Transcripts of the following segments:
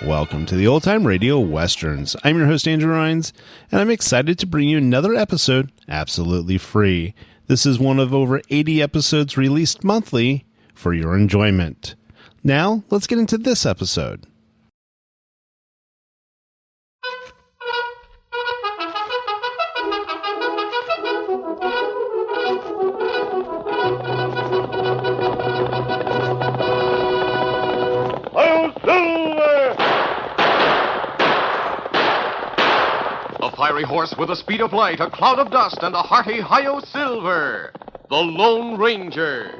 Welcome to the Old Time Radio Westerns. I'm your host, Andrew Rhynes, and I'm excited to bring you another episode absolutely free. This is one of over 80 episodes released monthly for your enjoyment. Now, let's get into this episode. Fiery horse with the speed of light, a cloud of dust, and a hearty Hi-Yo Silver, the Lone Ranger.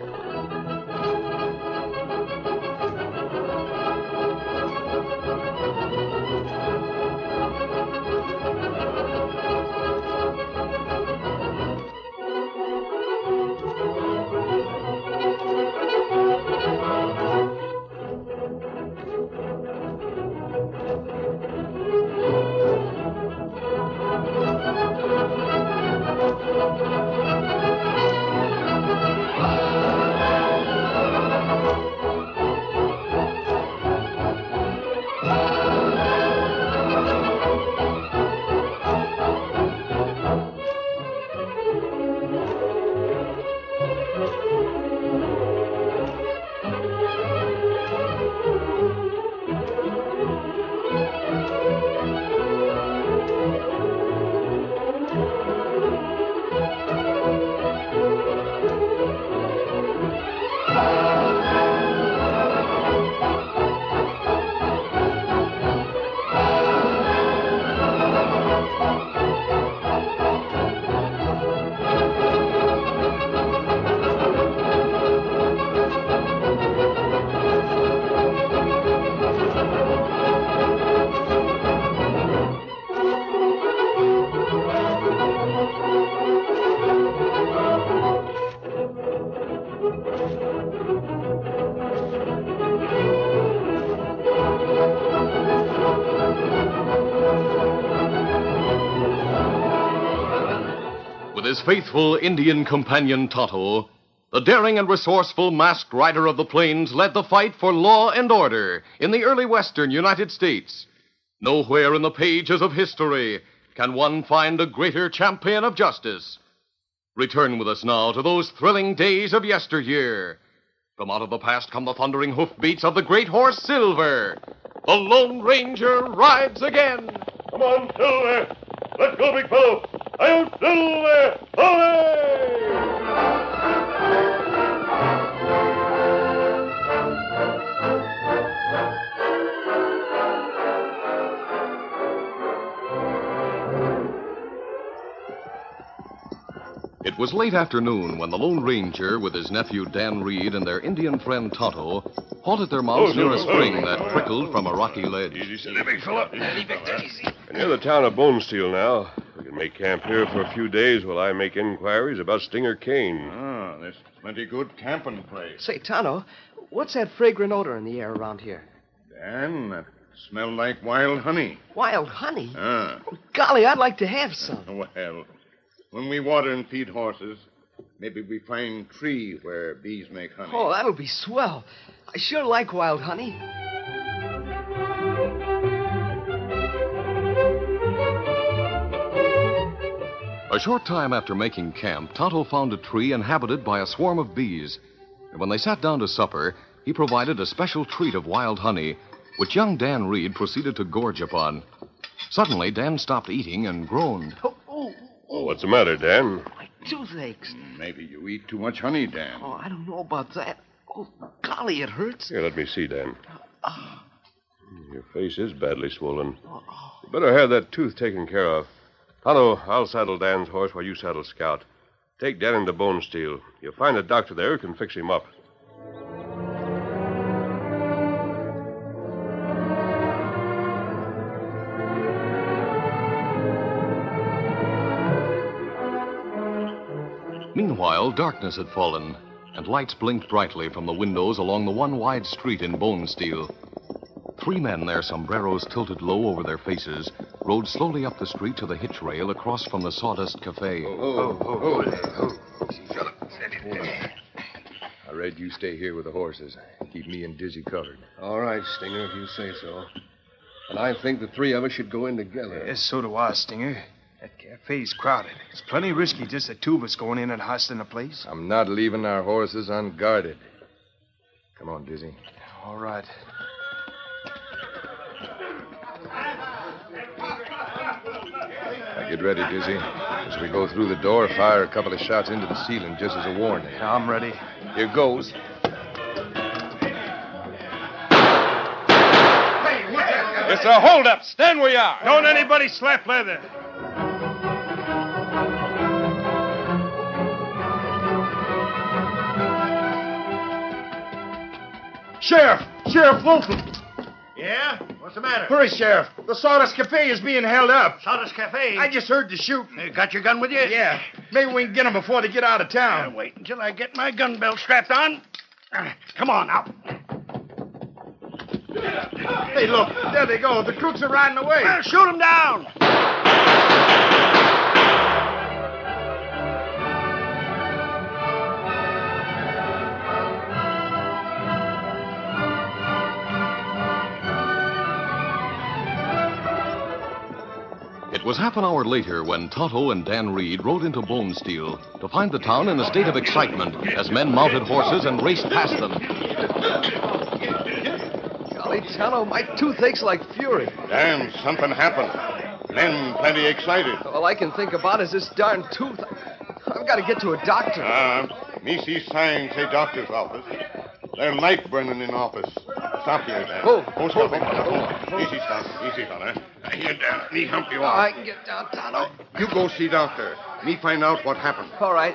With his faithful Indian companion Tonto, the daring and resourceful masked rider of the plains led the fight for law and order in the early western United States. Nowhere in the pages of history can one find a greater champion of justice. Return with us now to those thrilling days of yesteryear. From out of the past come the thundering hoofbeats of the great horse Silver. The Lone Ranger rides again. Come on, Silver. Let's go, big fellow. Hi-Yo Silver! Hooray! It was late afternoon when the Lone Ranger, with his nephew Dan Reed and their Indian friend Tonto, halted their mounts near a spring that trickled from a rocky ledge. Easy, steady, big fella. We're near the town of Bonesteel now. We can make camp here for a few days while I make inquiries about Stinger Kane. Ah, there's plenty good camping place. Say, Tonto, what's that fragrant odor in the air around here? Dan, that smell like wild honey. Wild honey? Ah. Oh, golly, I'd like to have some. Well, when we water and feed horses, maybe we find tree where bees make honey. Oh, that'll be swell. I sure like wild honey. A short time after making camp, Tonto found a tree inhabited by a swarm of bees. And when they sat down to supper, he provided a special treat of wild honey, which young Dan Reed proceeded to gorge upon. Suddenly, Dan stopped eating and groaned. Oh, what's the matter, Dan? My toothaches. Maybe you eat too much honey, Dan. Oh, I don't know about that. Oh, golly, it hurts. Here, let me see, Dan. Your face is badly swollen. You better have that tooth taken care of. Tonto, I'll saddle Dan's horse while you saddle Scout. Take Dan into Bonesteel. You'll find a doctor there who can fix him up. Meanwhile, darkness had fallen, and lights blinked brightly from the windows along the one wide street in Bonesteel. Three men, their sombreros tilted low over their faces, rode slowly up the street to the hitch rail across from the Sawdust Cafe. I read you stay here with the horses. Keep me and Dizzy covered. All right, Stinger, if you say so. And I think the three of us should go in together. Yes, so do I, Stinger. That cafe's crowded. It's plenty risky just the two of us going in and hustling a place. I'm not leaving our horses unguarded. Come on, Dizzy. All right. Now get ready, Dizzy. As we go through the door, fire a couple of shots into the ceiling just as a warning. I'm ready. Here goes. It's a holdup. Stand where you are. Don't anybody slap leather. Sheriff! Sheriff Fulton! Yeah? What's the matter? Hurry, Sheriff. The Sawdust Cafe is being held up. Sawdust Cafe? I just heard the shooting. You got your gun with you? Yeah. Maybe we can get them before they get out of town. Wait until I get my gun belt strapped on. Come on now. Hey, look. There they go. The crooks are riding away. Well, shoot them down. It was half an hour later when Tonto and Dan Reed rode into Bone Steel to find the town in a state of excitement as men mounted horses and raced past them. Golly, Tonto, my tooth aches like fury. Damn, something happened. Men plenty excited. All I can think about is this darn tooth. I've got to get to a doctor. Me see sign say doctor's office. There's light burning in office. Stop here, Dan. Stop it. Easy, stop. Easy, fella. Here, Dan. Me hump you off. I can get down, Tonto. You go see doctor. Me find out what happened. All right.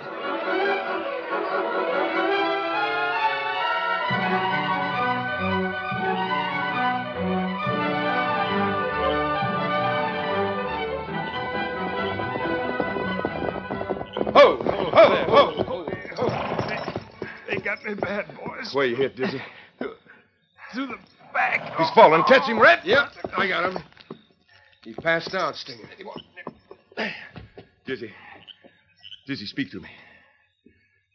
They got me bad, boys. Where you hit, Dizzy? Through the back. He's falling. Catch him, Red. Yep, I got him. He passed out, Stinger. Dizzy. Dizzy, speak to me.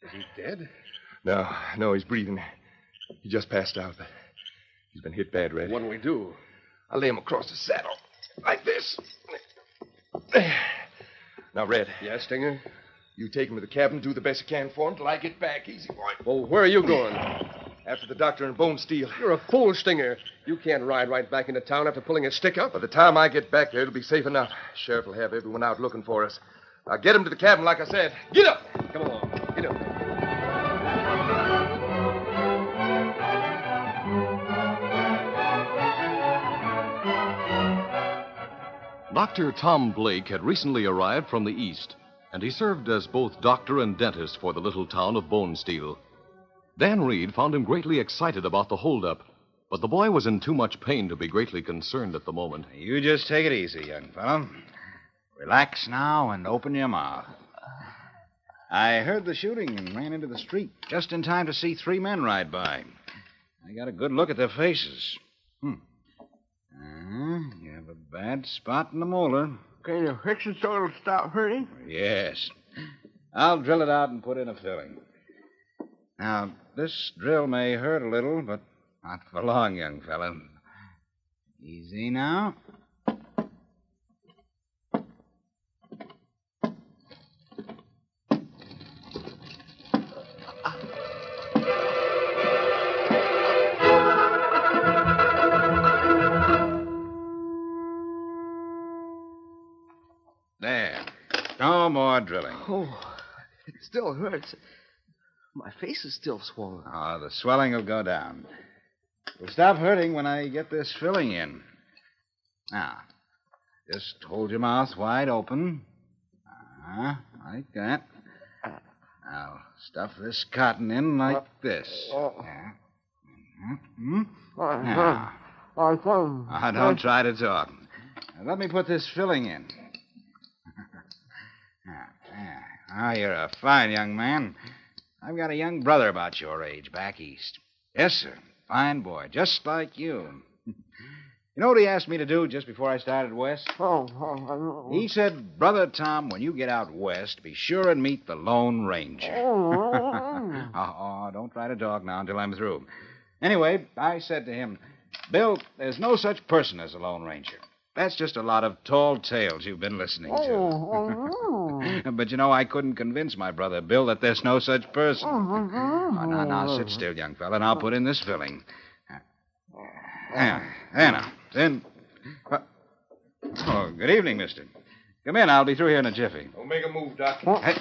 Is he dead? No, he's breathing. He just passed out. He's been hit bad, Red. What'll we do? I'll lay him across the saddle. Like this. Now, Red. Yeah, Stinger? You take him to the cabin, do the best you can for him till I get back. Easy, boy. Well, where are you going? After the doctor and Bone Steel. You're a fool, Stinger. You can't ride right back into town after pulling a stick up. By the time I get back there, it'll be safe enough. Sheriff will have everyone out looking for us. Now get him to the cabin, like I said. Get up! Come along. Get up. Dr. Tom Blake had recently arrived from the East, and he served as both doctor and dentist for the little town of Bone Steel. Dan Reed found him greatly excited about the holdup, but the boy was in too much pain to be greatly concerned at the moment. You just take it easy, young fellow. Relax now and open your mouth. I heard the shooting and ran into the street just in time to see three men ride by. I got a good look at their faces. You have a bad spot in the molar. Can you fix it so it'll stop hurting? Yes. I'll drill it out and put in a filling. Now, this drill may hurt a little, but not for long, young fellow. Easy now. There. No more drilling. Oh, it still hurts. My face is still swollen. Oh, the swelling will go down. It'll stop hurting when I get this filling in. Now, just hold your mouth wide open. Like that. Now, stuff this cotton in like this. Yeah. Now. Don't try to talk. Now, let me put this filling in. You're a fine young man. I've got a young brother about your age back east. Yes, sir. Fine boy, just like you. You know what he asked me to do just before I started west? Oh. He said, Brother Tom, when you get out west, be sure and meet the Lone Ranger. Don't try to talk now until I'm through. Anyway, I said to him, Bill, there's no such person as a Lone Ranger. That's just a lot of tall tales you've been listening to. But, I couldn't convince my brother Bill that there's no such person. Now, sit still, young fella, and I'll put in this filling. There now. Then... Oh, good evening, mister. Come in. I'll be through here in a jiffy. Don't make a move, Doc. Hey.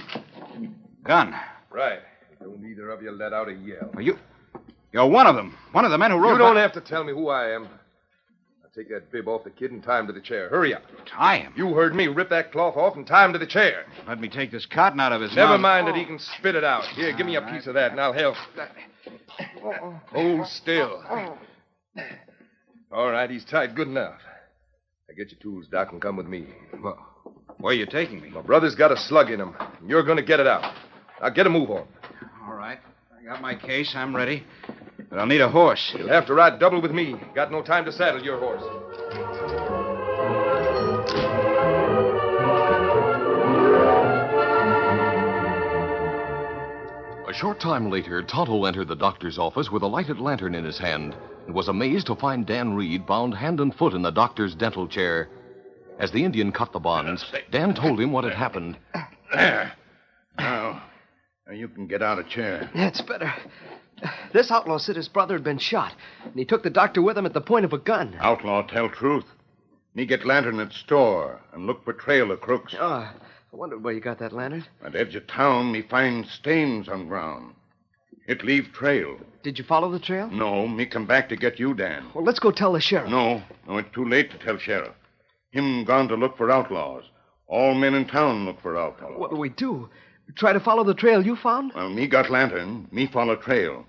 Gun. Right. Don't either of you let out a yell. Well, you're one of them. One of the men who rode... You don't have to tell me who I am. Now take that bib off the kid and tie him to the chair. Hurry up. Tie him? You heard me. Rip that cloth off and tie him to the chair. Let me take this cotton out of his Never mouth. mind that he can spit it out. Here, give me a piece of that and I'll help. Hold still. All right, he's tied good enough. Now get your tools, Doc, and come with me. Well, where are you taking me? My brother's got a slug in him. And you're going to get it out. Now get a move on. All right. I got my case. I'm ready. But I'll need a horse. You'll have to ride double with me. Got no time to saddle your horse. A short time later, Tonto entered the doctor's office with a lighted lantern in his hand and was amazed to find Dan Reed bound hand and foot in the doctor's dental chair. As the Indian cut the bonds, Dan told him what had happened. There. Now you can get out of chair. That's better. This outlaw said his brother had been shot, and he took the doctor with him at the point of a gun. Outlaw tell truth. Me get lantern at store and look for trail of crooks. Oh, I wondered where you got that lantern. At edge of town, me find stains on ground. It leave trail. Did you follow the trail? No, me come back to get you, Dan. Well, let's go tell the sheriff. No, it's too late to tell sheriff. Him gone to look for outlaws. All men in town look for outlaws. What do we do? Try to follow the trail you found? Well, me got lantern. Me follow trail.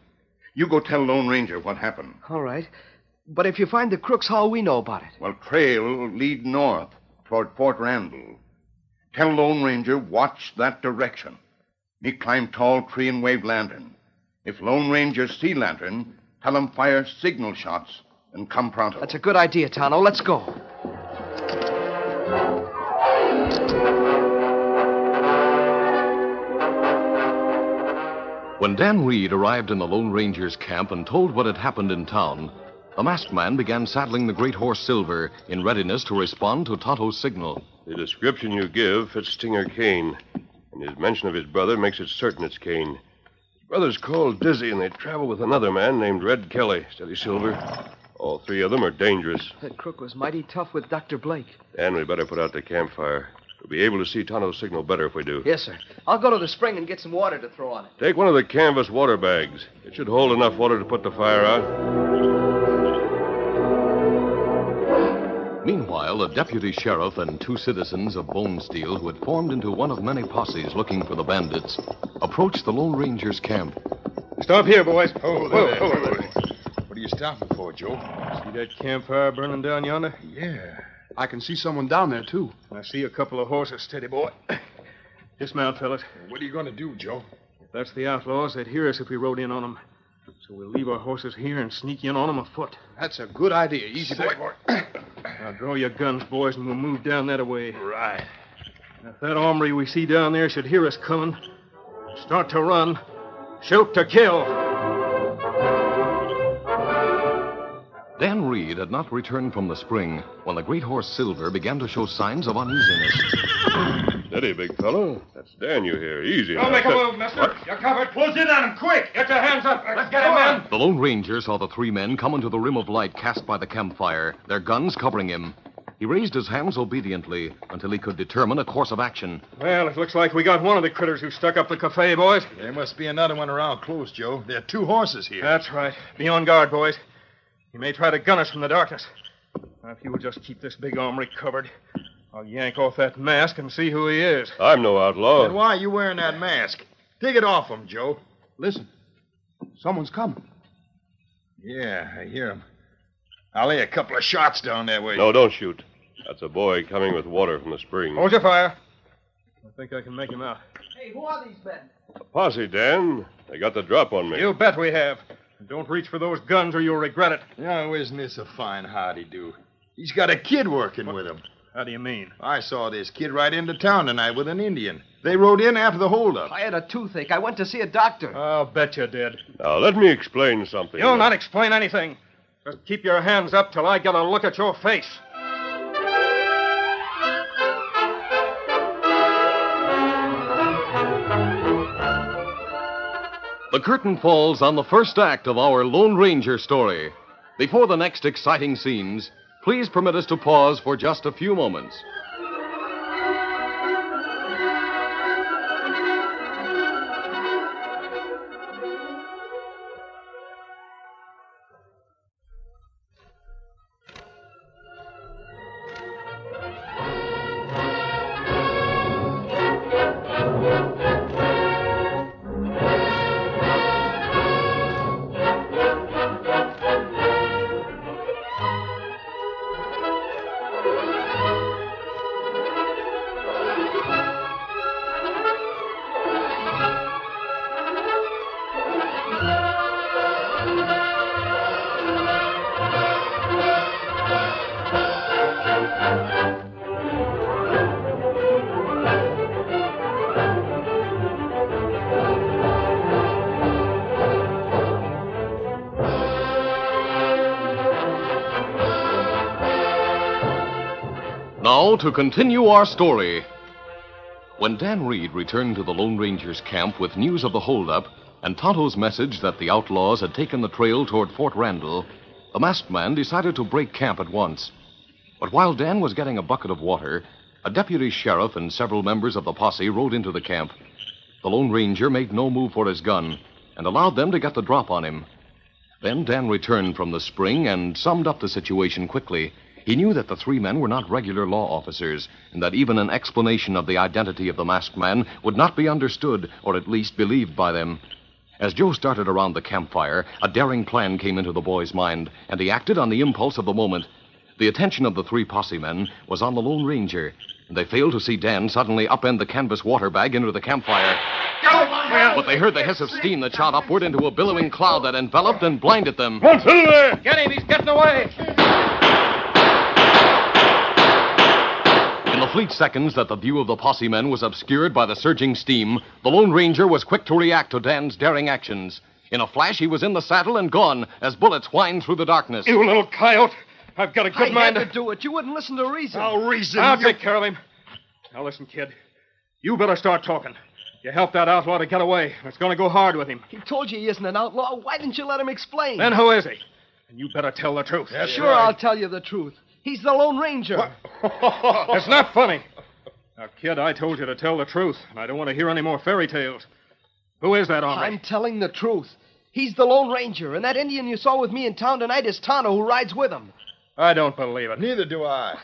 You go tell Lone Ranger what happened. All right. But if you find the crooks, how'll we know about it? Well, trail lead north toward Fort Randall. Tell Lone Ranger watch that direction. Me climb tall tree and wave lantern. If Lone Ranger see lantern, tell him fire signal shots and come pronto. That's a good idea, Tonto. Let's go. When Dan Reed arrived in the Lone Ranger's camp and told what had happened in town, the masked man began saddling the great horse Silver in readiness to respond to Tonto's signal. The description you give fits Stinger Kane, and his mention of his brother makes it certain it's Kane. His brother's called Dizzy, and they travel with another man named Red Kelly. Steady, Silver. All three of them are dangerous. That crook was mighty tough with Dr. Blake. And we better put out the campfire. We'll be able to see Tonto's signal better if we do. Yes, sir. I'll go to the spring and get some water to throw on it. Take one of the canvas water bags. It should hold enough water to put the fire out. Meanwhile, a deputy sheriff and two citizens of Bonesteel, who had formed into one of many posses looking for the bandits, approached the Lone Ranger's camp. Stop here, boys. Hold it. What are you stopping for, Joe? See that campfire burning down yonder? Yeah. I can see someone down there, too. I see a couple of horses. Steady, boy. Dismount, fellas. What are you going to do, Joe? If that's the outlaws, they'd hear us if we rode in on them. So we'll leave our horses here and sneak in on them afoot. That's a good idea. Easy, boy. Now, draw your guns, boys, and we'll move down that way. Right. If that armory we see down there should hear us coming, start to run, shoot to kill. Dan Reed had not returned from the spring when the great horse Silver began to show signs of uneasiness. Steady, big fellow. That's Dan you hear. Easy. Don't make a move, mister. What? You're covered. Close in on him, quick. Get your hands up. Let's get him, men. The Lone Ranger saw the three men come into the rim of light cast by the campfire, their guns covering him. He raised his hands obediently until he could determine a course of action. Well, it looks like we got one of the critters who stuck up the cafe, boys. There must be another one around close, Joe. There are two horses here. That's right. Be on guard, boys. He may try to gun us from the darkness. Now, if you will just keep this big armory covered, I'll yank off that mask and see who he is. I'm no outlaw. Then why are you wearing that mask? Take it off him, Joe. Listen. Someone's coming. Yeah, I hear him. I'll lay a couple of shots down that way. No, don't shoot. That's a boy coming with water from the spring. Hold your fire. I think I can make him out. Hey, who are these men? A posse, Dan. They got the drop on me. You bet we have. And don't reach for those guns or you'll regret it. Now, isn't this a fine howdy-do? He's got a kid working with him. How do you mean? I saw this kid ride into town tonight with an Indian. They rode in after the holdup. I had a toothache. I went to see a doctor. I'll bet you did. Now, let me explain something. You'll not explain anything. Just keep your hands up till I get a look at your face. The curtain falls on the first act of our Lone Ranger story. Before the next exciting scenes, please permit us to pause for just a few moments. Now, to continue our story. When Dan Reed returned to the Lone Ranger's camp with news of the holdup and Tonto's message that the outlaws had taken the trail toward Fort Randall, the masked man decided to break camp at once. But while Dan was getting a bucket of water, a deputy sheriff and several members of the posse rode into the camp. The Lone Ranger made no move for his gun and allowed them to get the drop on him. Then Dan returned from the spring and summed up the situation quickly. He knew that the three men were not regular law officers, and that even an explanation of the identity of the masked man would not be understood, or at least believed by them. As Joe started around the campfire, a daring plan came into the boy's mind, and he acted on the impulse of the moment. The attention of the three posse men was on the Lone Ranger, and they failed to see Dan suddenly upend the canvas water bag into the campfire. But they heard the hiss of steam that shot upward into a billowing cloud that enveloped and blinded them. What's in there? Get him! He's getting away! In the fleet seconds that the view of the posse men was obscured by the surging steam, the Lone Ranger was quick to react to Dan's daring actions. In a flash, he was in the saddle and gone as bullets whined through the darkness. You little coyote! I've got a good mind to do it. You wouldn't listen to reason. I'll reason. I'll take care of him. Now listen, kid. You better start talking. You helped that outlaw to get away. It's going to go hard with him. He told you he isn't an outlaw. Why didn't you let him explain? Then who is he? And you better tell the truth. Sure, right. I'll tell you the truth. He's the Lone Ranger. It's not funny. Now, kid, I told you to tell the truth, and I don't want to hear any more fairy tales. Who is that hombre? I'm telling the truth. He's the Lone Ranger, and that Indian you saw with me in town tonight is Tonto, who rides with him. I don't believe it. Neither do I.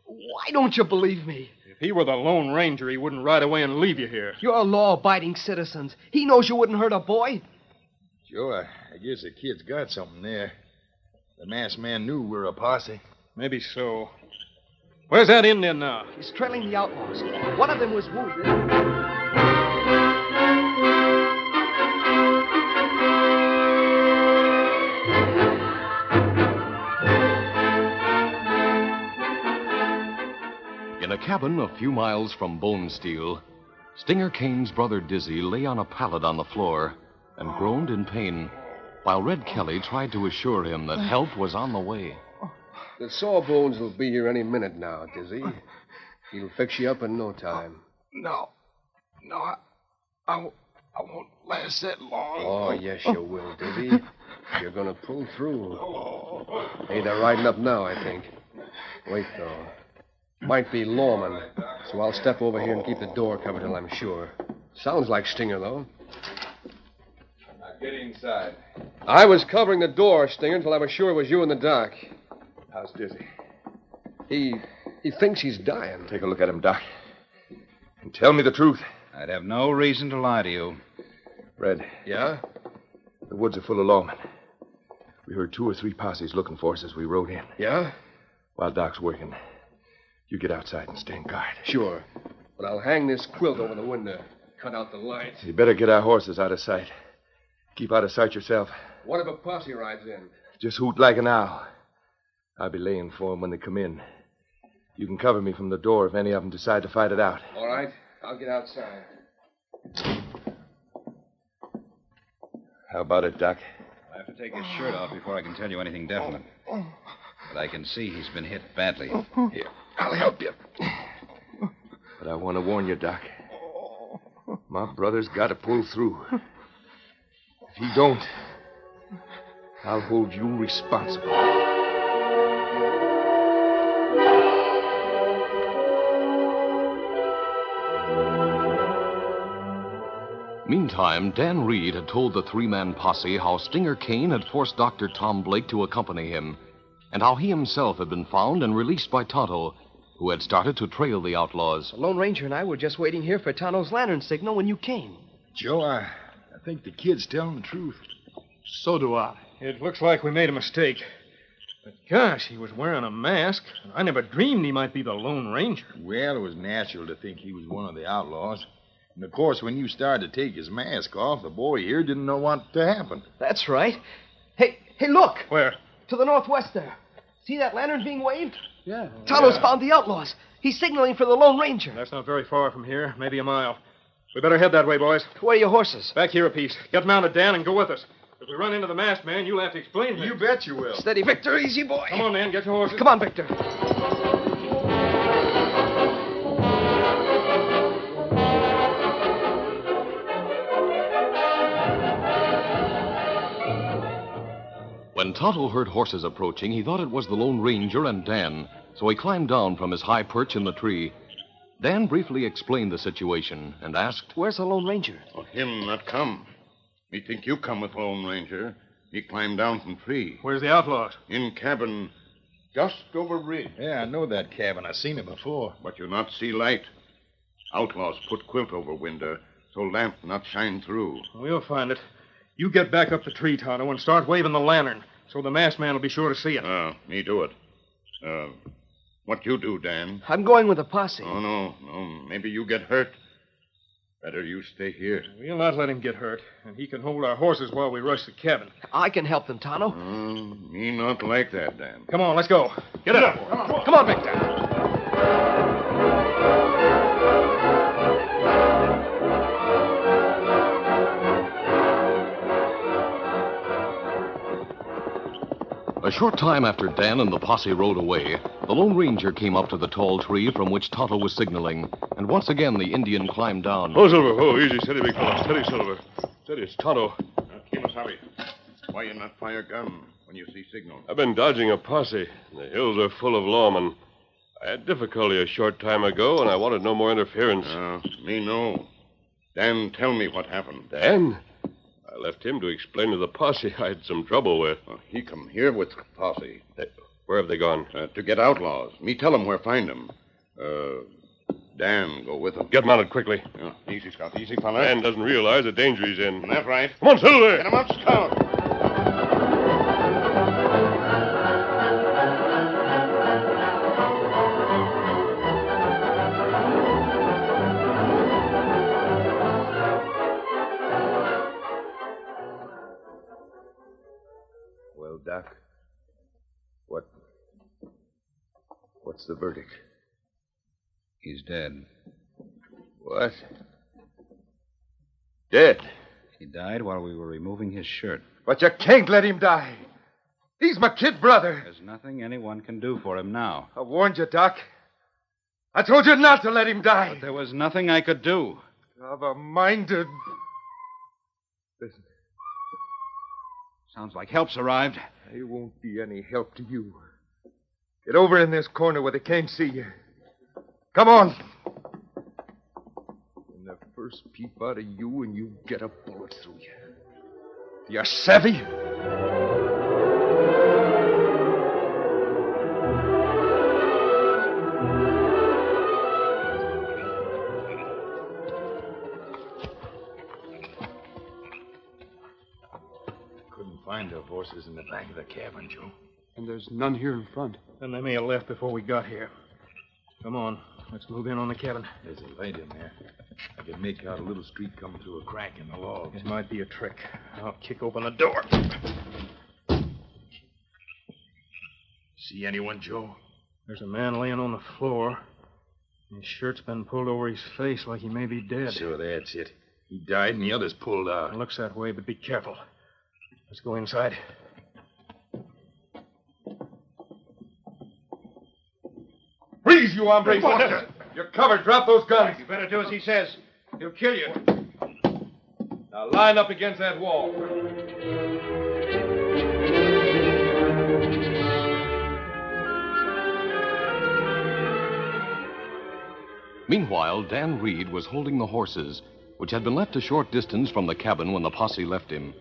Why don't you believe me? If he were the Lone Ranger, he wouldn't ride away and leave you here. You're law-abiding citizens. He knows you wouldn't hurt a boy. Sure, I guess the kid's got something there. The masked man knew we were a posse. Maybe so. Where's that Indian now? He's trailing the outlaws. One of them was wounded. In a cabin a few miles from Bone Steel, Stinger Kane's brother Dizzy lay on a pallet on the floor and groaned in pain, while Red Kelly tried to assure him that help was on the way. The Sawbones will be here any minute now, Dizzy. He'll fix you up in no time. No, I won't last that long. Oh, yes, you will, Dizzy. You're going to pull through. Hey, they're riding up now, I think. Wait, though. Might be lawmen, so I'll step over here and keep the door covered till I'm sure. Sounds like Stinger, though. Now get inside. I was covering the door, Stinger, until I was sure it was you in the dark. How's Dizzy? He thinks he's dying. Take a look at him, Doc. And tell me the truth. I'd have no reason to lie to you. Red. Yeah? The woods are full of lawmen. We heard 2 or 3 posses looking for us as we rode in. Yeah? While Doc's working, you get outside and stand guard. Sure. But I'll hang this quilt over the window. Cut out the lights. You better get our horses out of sight. Keep out of sight yourself. What if a posse rides in? Just hoot like an owl. I'll be laying for them when they come in. You can cover me from the door if any of them decide to fight it out. All right. I'll get outside. How about it, Doc? I have to take his shirt off before I can tell you anything definite. But I can see he's been hit badly. Here, I'll help you. But I want to warn you, Doc. My brother's got to pull through. If he don't, I'll hold you responsible. Meantime, Dan Reed had told the three-man posse how Stinger Kane had forced Dr. Tom Blake to accompany him, and how he himself had been found and released by Tonto, who had started to trail the outlaws. The Lone Ranger and I were just waiting here for Tonto's lantern signal when you came. Joe, I think the kid's telling the truth. So do I. It looks like we made a mistake. But gosh, he was wearing a mask. And I never dreamed he might be the Lone Ranger. Well, it was natural to think he was one of the outlaws. And, of course, when you started to take his mask off, the boy here didn't know what to happen. That's right. Hey, look! Where? To the northwest there. See that lantern being waved? Yeah. Tonto's found the outlaws. He's signaling for the Lone Ranger. That's not very far from here, maybe a mile. We better head that way, boys. Where are your horses? Back here a piece. Get mounted, Dan, and go with us. If we run into the masked man, you'll have to explain things. You bet you will. Steady, Victor. Easy, boy. Come on, Dan. Get your horses. Come on, Victor. When Tonto heard horses approaching, he thought it was the Lone Ranger and Dan, so he climbed down from his high perch in the tree. Dan briefly explained the situation and asked, Where's the Lone Ranger? Oh, him not come. Me think you come with Lone Ranger. He climbed down from tree. Where's the outlaws? In cabin just over ridge. Yeah, I know that cabin. I seen it before. But you not see light. Outlaws put quilt over window so lamp not shine through. We'll find it. You get back up the tree, Tonto, and start waving the lantern so the masked man will be sure to see it. Me do it. What you do, Dan? I'm going with the posse. Oh, no. Maybe you get hurt. Better you stay here. We'll not let him get hurt, and he can hold our horses while we rush the cabin. I can help them, Tonto. Me not like that, Dan. Come on, let's go. Get up. Come on, Victor. A short time after Dan and the posse rode away, the Lone Ranger came up to the tall tree from which Tonto was signaling, and once again the Indian climbed down. Oh, Silver. Oh, easy. Steady, big fella. Steady, Silver. Steady, it's Tonto. Kemosabe, why you not fire gun when you see signal? I've been dodging a posse. The hills are full of lawmen. I had difficulty a short time ago, and I wanted no more interference. Me no. Dan, tell me what happened. Dan? I left him to explain to the posse I had some trouble with. He come here with posse. Where have they gone? To get outlaws. Me tell them where find them. Dan, go with them. Get mounted quickly. Easy, Scout. Easy, fella. Dan doesn't realize the danger he's in. That's right. Come on, Silver. Get him up, Scout. Well, Doc, what's the verdict? He's dead. What? Dead? He died while we were removing his shirt. But you can't let him die. He's my kid brother. There's nothing anyone can do for him now. I warned you, Doc. I told you not to let him die. But there was nothing I could do. Cover-minded. Listen. Sounds like help's arrived. There won't be any help to you. Get over in this corner where they can't see you. Come on. When the first peep out of you and you get a bullet through you. You savvy? Find our horses in the back of the cabin, Joe. And there's none here in front. Then they may have left before we got here. Come on. Let's move in on the cabin. There's a light in there. I can make out a little street coming through a crack in the logs. It might be a trick. I'll kick open the door. See anyone, Joe? There's a man laying on the floor. His shirt's been pulled over his face like he may be dead. Sure, that's it. He died and the others pulled out. It looks that way, but be careful. Let's go inside. Freeze, you hombre! You're covered. Drop those guns. You better do as he says. He'll kill you. Now line up against that wall. Meanwhile, Dan Reed was holding the horses, which had been left a short distance from the cabin when the posse left him.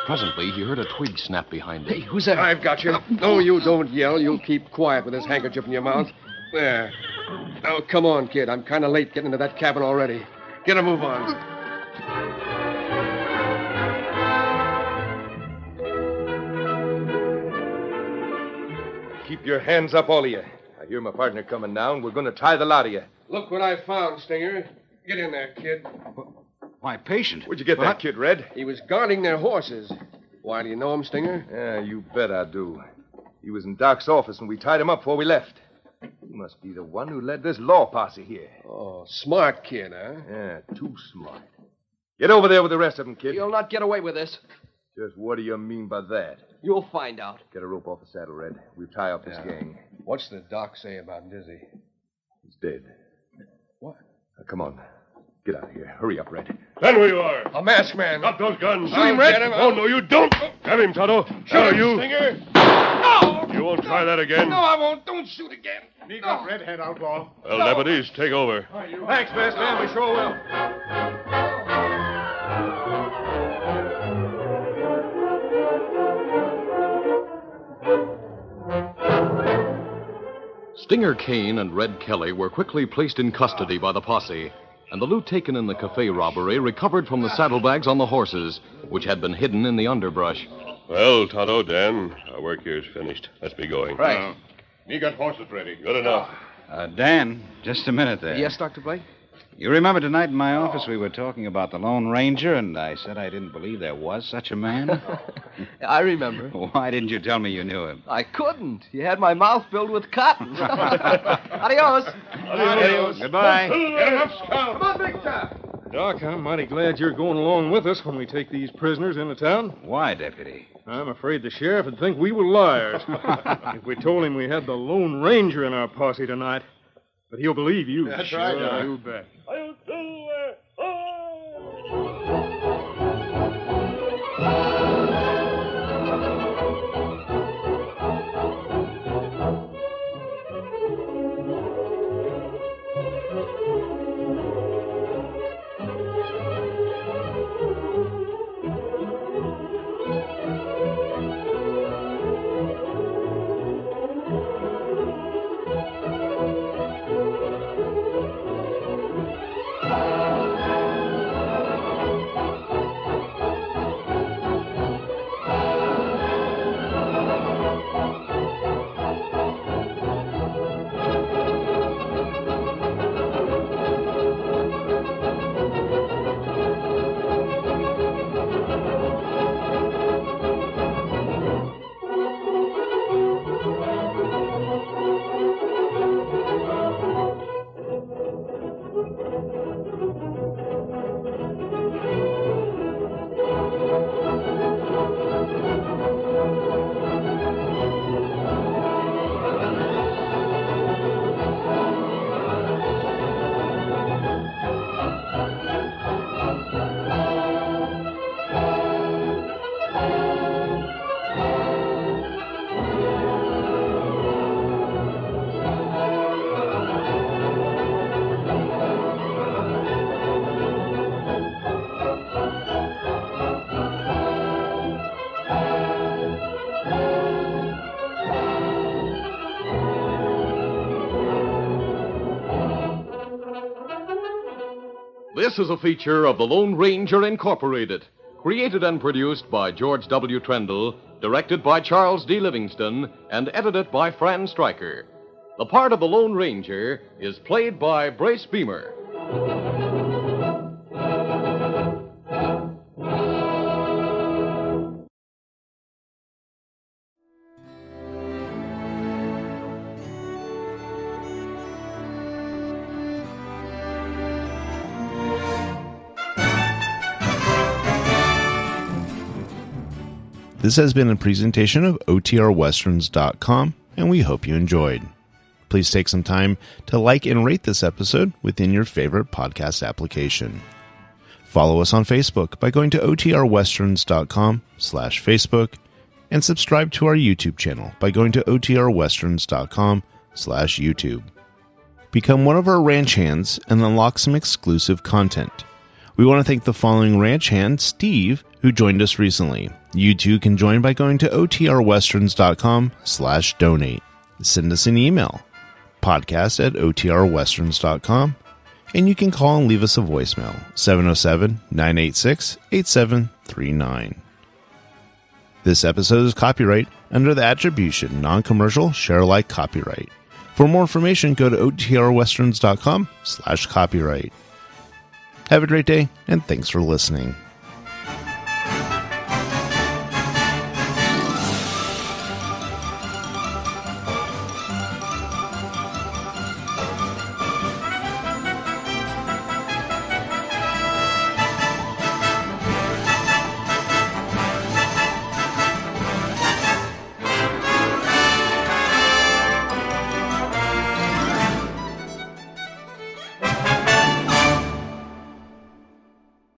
Presently, he heard a twig snap behind him. Hey, who's there? I've got you. No, you don't yell. You keep quiet with this handkerchief in your mouth. There. Now, come on, kid. I'm kind of late getting into that cabin already. Get a move on. Keep your hands up, all of you. I hear my partner coming down. We're going to tie the lot of you. Look what I found, Stinger. Get in there, kid. My patient. Where'd you get that kid, Red? He was guarding their horses. Why, do you know him, Stinger? Yeah, you bet I do. He was in Doc's office when we tied him up before we left. He must be the one who led this law posse here. Oh, smart kid, huh? Yeah, too smart. Get over there with the rest of them, kid. You'll not get away with this. Just what do you mean by that? You'll find out. Get a rope off the saddle, Red. We'll tie up this gang. What's the doc say about Dizzy? He's dead. What? Now, come on. Get out of here. Hurry up, Red. Stand where you are. A masked man. Drop those guns. Shoot him, Red. Oh, no, you don't. Have him, Tonto. Shoot him, you. Stinger. No! You won't try that again. No, I won't. Don't shoot again. Sneak up, redhead outlaw. Well, No. deputies, take over. Thanks, best man. We sure will. Stinger Kane and Red Kelly were quickly placed in custody by the posse, and the loot taken in the cafe robbery recovered from the saddlebags on the horses, which had been hidden in the underbrush. Well, Tonto, Dan, our work here is finished. Let's be going. Right. Me got horses ready. Good enough. Dan, just a minute there. Yes, Dr. Blake? You remember tonight in my office we were talking about the Lone Ranger, and I said I didn't believe there was such a man? I remember. Why didn't you tell me you knew him? I couldn't. You had my mouth filled with cotton. Adios. Adios. Goodbye. Get him up, Scout. Come on, Big Top. Doc, I'm mighty glad you're going along with us when we take these prisoners into town. Why, Deputy? I'm afraid the sheriff would think we were liars if we told him we had the Lone Ranger in our posse tonight. But he'll believe you. That's right, Doc. You bet. This is a feature of the Lone Ranger Incorporated, created and produced by George W. Trendle, directed by Charles D. Livingston, and edited by Fran Stryker. The part of the Lone Ranger is played by Brace Beamer. This has been a presentation of OTRWesterns.com, and we hope you enjoyed. Please take some time to like and rate this episode within your favorite podcast application. Follow us on Facebook by going to OTRWesterns.com/Facebook, and subscribe to our YouTube channel by going to OTRWesterns.com/YouTube. Become one of our ranch hands and unlock some exclusive content. We want to thank the following ranch hand, Steve, who joined us recently. You too can join by going to OTRWesterns.com/donate. Send us an email, podcast@OTRWesterns.com, and you can call and leave us a voicemail, 707-986-8739. This episode is copyright under the attribution, non-commercial, share-alike copyright. For more information, go to OTRWesterns.com/copyright. Have a great day, and thanks for listening.